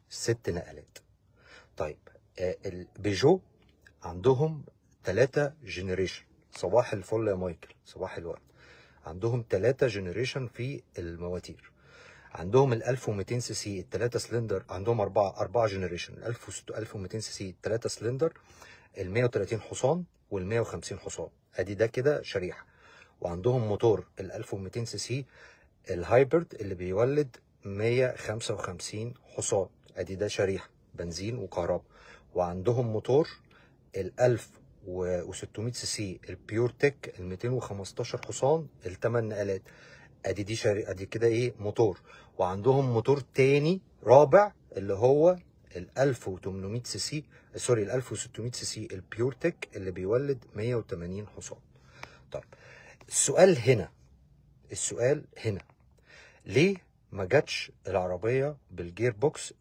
6 نقلات. طيب البيجو عندهم 3 جنريشن. صباح الفل يا مايكل، صباح الورد. عندهم 3 جنريشن في المواتير. عندهم ال 1200 سي سي الثلاثة سلندر، عندهم 4 جنريشن، ال 1200 سي سي الثلاثة سلندر، ال 130 حصان وال 150 حصان، ادي ده كده شريحة. وعندهم موتور ال 1200 سي سي الهايبرد اللي بيولد 155 حصان، ادي ده شريحة بنزين وكهرباء. وعندهم موتور ال 1600 سي سي البيور تك ال 215 حصان الثمان نقلات، ادي دي ادي كده ايه موتور. وعندهم موتور تاني رابع اللي هو ال 1800 سي سي، سوري ال 1600 سي سي البيور تك اللي بيولد 180 حصان. طيب السؤال هنا ليه ما جاتش العربيه بالجير بوكس